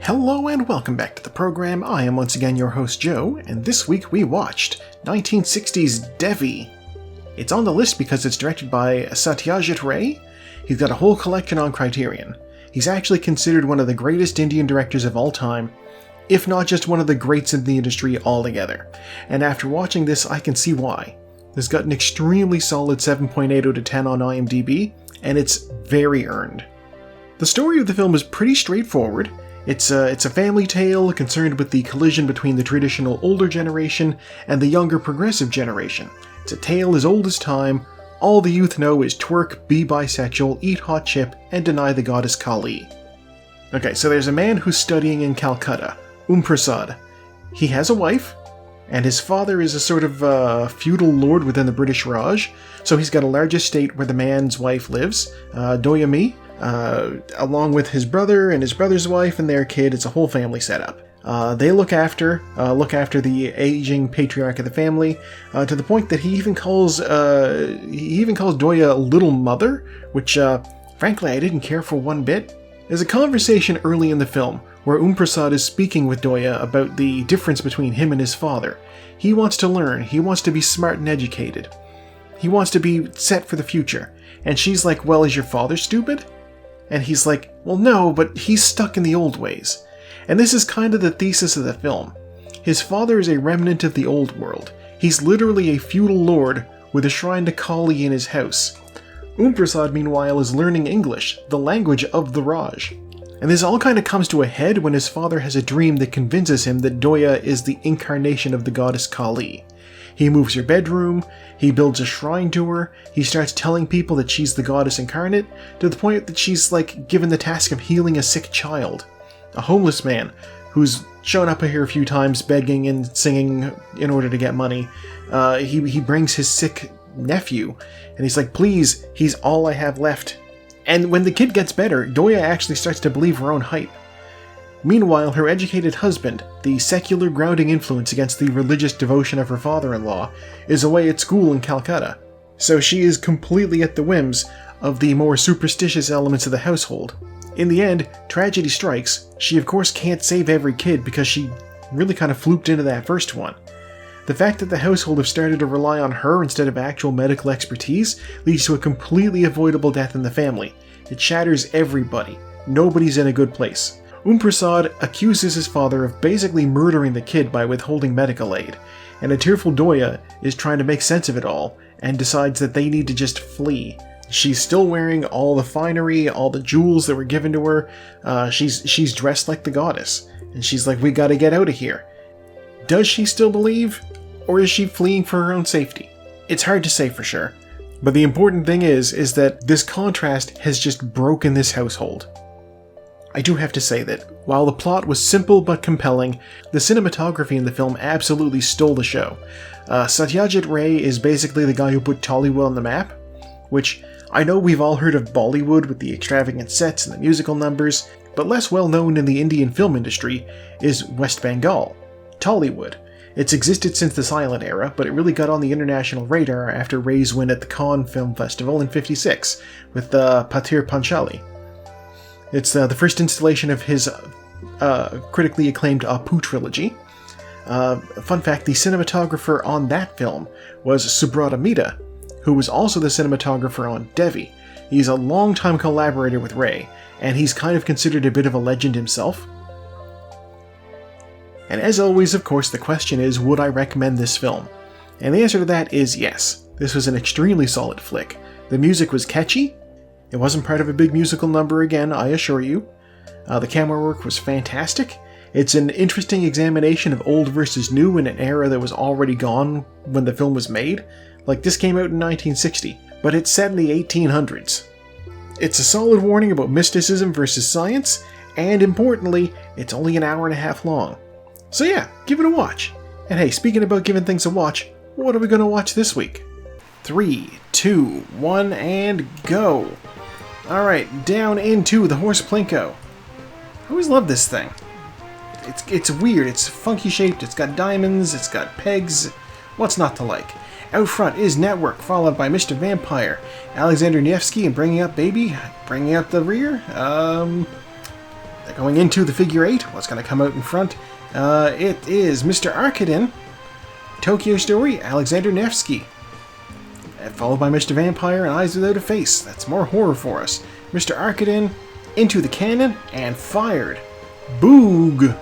Hello and welcome back to the program. I am once again your host Joe, and this week we watched 1960's Devi. It's on the list because it's directed by Satyajit Ray. He's got a whole collection on Criterion. He's actually considered one of the greatest Indian directors of all time, if not just one of the greats in the industry altogether. And after watching this, I can see why. It's got an extremely solid 7.8 out of 10 on IMDb, and it's very earned. The story of the film is pretty straightforward. It's a family tale concerned with the collision between the traditional older generation and the younger progressive generation. It's a tale as old as time. All the youth know is twerk, be bisexual, eat hot chip, and deny the goddess Kali. Okay, so there's a man who's studying in Calcutta, Prasad. He has a wife, and his father is a sort of feudal lord within the British Raj, so he's got a large estate where the man's wife lives, Doyami, along with his brother and his brother's wife and their kid. It's a whole family setup. They look after the aging patriarch of the family, to the point that he even calls Doya little mother, which frankly I didn't care for one bit. There's a conversation early in the film where Prasad is speaking with Doya about the difference between him and his father. He wants to learn, he wants to be smart and educated. He wants to be set for the future. And she's like, well, is your father stupid? And he's like, well, no, but he's stuck in the old ways. And this is kind of the thesis of the film. His father is a remnant of the old world. He's literally a feudal lord with a shrine to Kali in his house. Prasad, meanwhile, is learning English, the language of the Raj. And this all kind of comes to a head when his father has a dream that convinces him that Doya is the incarnation of the goddess Kali. He moves her bedroom, he builds a shrine to her, he starts telling people that she's the goddess incarnate, to the point that she's given the task of healing a sick child. A homeless man who's shown up here a few times begging and singing in order to get money. He brings his sick nephew, and he's like, please, he's all I have left. And when the kid gets better, Doya actually starts to believe her own hype. Meanwhile, her educated husband, the secular grounding influence against the religious devotion of her father-in-law, is away at school in Calcutta. So she is completely at the whims of the more superstitious elements of the household. In the end, tragedy strikes. She of course can't save every kid because she really kind of fluked into that first one. The fact that the household have started to rely on her instead of actual medical expertise leads to a completely avoidable death in the family. It shatters everybody. Nobody's in a good place. Prasad accuses his father of basically murdering the kid by withholding medical aid, and a tearful Doya is trying to make sense of it all, and decides that they need to just flee. She's still wearing all the finery, all the jewels that were given to her. She's dressed like the goddess, and she's like, we gotta get out of here. Does she still believe, or is she fleeing for her own safety? It's hard to say for sure, but the important thing is that this contrast has just broken this household. I do have to say that, while the plot was simple but compelling, the cinematography in the film absolutely stole the show. Satyajit Ray is basically the guy who put Tollywood on the map, which I know we've all heard of Bollywood with the extravagant sets and the musical numbers, but less well known in the Indian film industry is West Bengal, Tollywood. It's existed since the silent era, but it really got on the international radar after Ray's win at the Cannes Film Festival in '56 with Patir Panchali. It's the first installation of his critically acclaimed Apu trilogy. Fun fact, the cinematographer on that film was Subrata Mehta, who was also the cinematographer on Devi. He's a longtime collaborator with Ray, and he's kind of considered a bit of a legend himself. And as always, of course, the question is, would I recommend this film? And the answer to that is yes. This was an extremely solid flick. The music was catchy. It wasn't part of a big musical number again, I assure you. The camera work was fantastic. It's an interesting examination of old versus new in an era that was already gone when the film was made. This came out in 1960, but it's set in the 1800s. It's a solid warning about mysticism versus science, and importantly, it's only an hour and a half long. So yeah, give it a watch. And hey, speaking about giving things a watch, what are we going to watch this week? 3, 2, 1, and go! Alright, down into the Horse Plinko. I always love this thing. It's weird, it's funky shaped, it's got diamonds, it's got pegs. What's not to like? Out front is Network, followed by Mr. Vampire, Alexander Nevsky and Bringing Up Baby, bringing up the rear. They're going into the figure 8. What's going to come out in front? It is Mr. Arkadin, Tokyo Story, Alexander Nevsky. Followed by Mr. Vampire and Eyes Without a Face. That's more horror for us. Mr. Arkadin into the cannon and fired. Boog!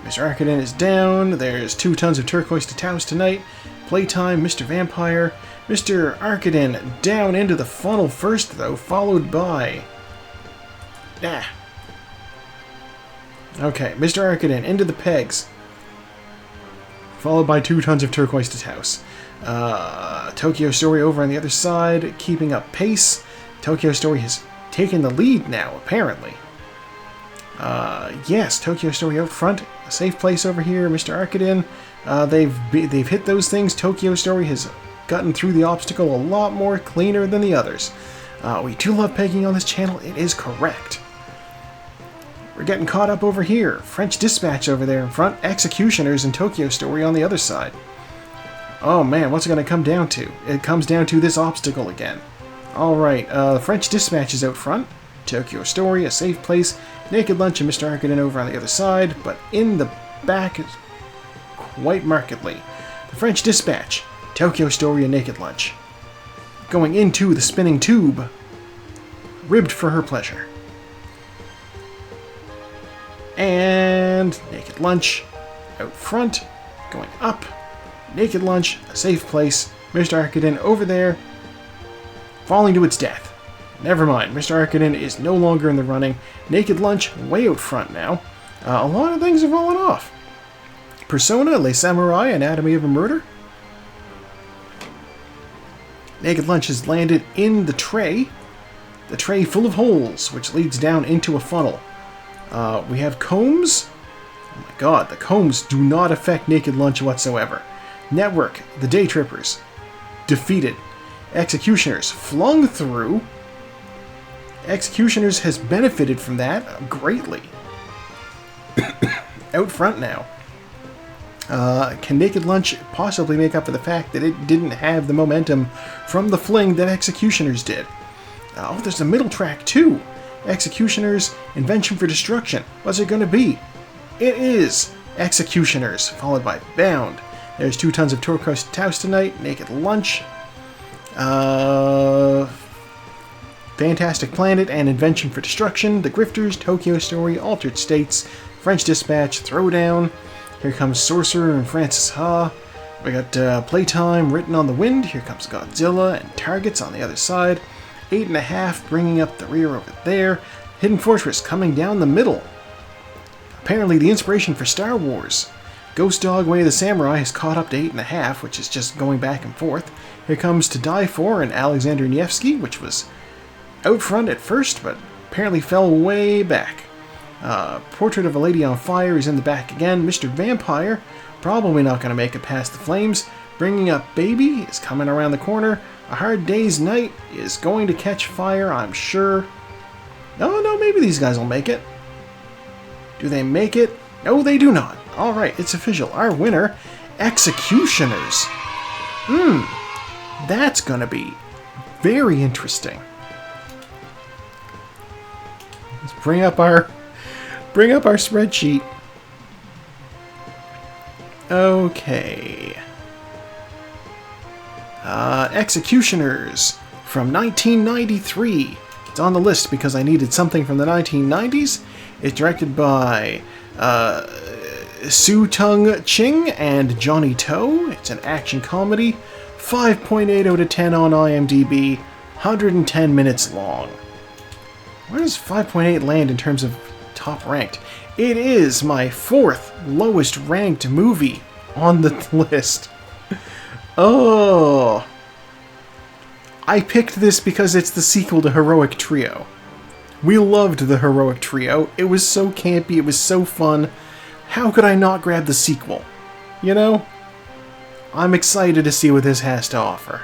Mr. Arkadin is down. There's 2 tons of turquoise to Taos tonight. Playtime, Mr. Vampire. Mr. Arkadin down into the funnel first, though, followed by... Okay, Mr. Arkadin into the pegs. Followed by 2 tons of turquoise to Taos. Tokyo Story over on the other side, keeping up pace. Tokyo Story has taken the lead now, apparently. Yes, Tokyo Story out front. A safe place over here, Mr. Arkadin. They've hit those things. Tokyo Story has gotten through the obstacle a lot more cleaner than the others. We do love pegging on this channel. It is correct. We're getting caught up over here. French Dispatch over there in front. Executioners and Tokyo Story on the other side. Oh man, what's it going to come down to? It comes down to this obstacle again. Alright, French Dispatch is out front. Tokyo Story, a safe place. Naked Lunch and Mr. Arkadin over on the other side, but in the back quite markedly. The French Dispatch, Tokyo Story and Naked Lunch. Going into the spinning tube. Ribbed for her pleasure. And Naked Lunch out front, going up. Naked Lunch, a safe place. Mr. Arkadin over there, falling to its death. Never mind, Mr. Arkadin is no longer in the running. Naked Lunch way out front now. A lot of things have fallen off. Persona, Les Samurai, Anatomy of a Murder. Naked Lunch has landed in the tray full of holes, which leads down into a funnel. We have combs. Oh my god, the combs do not affect Naked Lunch whatsoever. Network, the Day Trippers, defeated. Executioners, flung through. Executioners has benefited from that greatly. Out front now. Can Naked Lunch possibly make up for the fact that it didn't have the momentum from the fling that Executioners did? Oh, there's a middle track too. Executioners, Invention for Destruction. What's it going to be? It is Executioners, followed by Bound. There's 2 tons of turquoise Taos tonight. Naked Lunch. Fantastic Planet and Invention for Destruction. The Grifters, Tokyo Story, Altered States, French Dispatch, Throwdown. Here comes Sorcerer and Francis Ha. We got Playtime, Written on the Wind. Here comes Godzilla and Targets on the other side. 8.5, bringing up the rear over there. Hidden Fortress coming down the middle. Apparently the inspiration for Star Wars. Ghost Dog Way of the Samurai has caught up to 8.5, which is just going back and forth. Here comes To Die For and Alexander Nevsky, which was out front at first, but apparently fell way back. Portrait of a Lady on Fire is in the back again. Mr. Vampire, probably not going to make it past the flames. Bringing Up Baby is coming around the corner. A Hard Day's Night is going to catch fire, I'm sure. No, maybe these guys will make it. Do they make it? No, they do not. Alright, it's official. Our winner, Executioners. That's gonna be very interesting. Let's bring up our spreadsheet. Okay. Executioners from 1993. It's on the list because I needed something from the 1990s. It's directed by Su Tung Ching and Johnny To. It's an action comedy. 5.8 out of 10 on IMDb. 110 minutes long. Where does 5.8 land in terms of top ranked? It is my 4th lowest ranked movie on the list. Oh. I picked this because it's the sequel to Heroic Trio. We loved the Heroic Trio. It was so campy, it was so fun. How could I not grab the sequel? You know? I'm excited to see what this has to offer.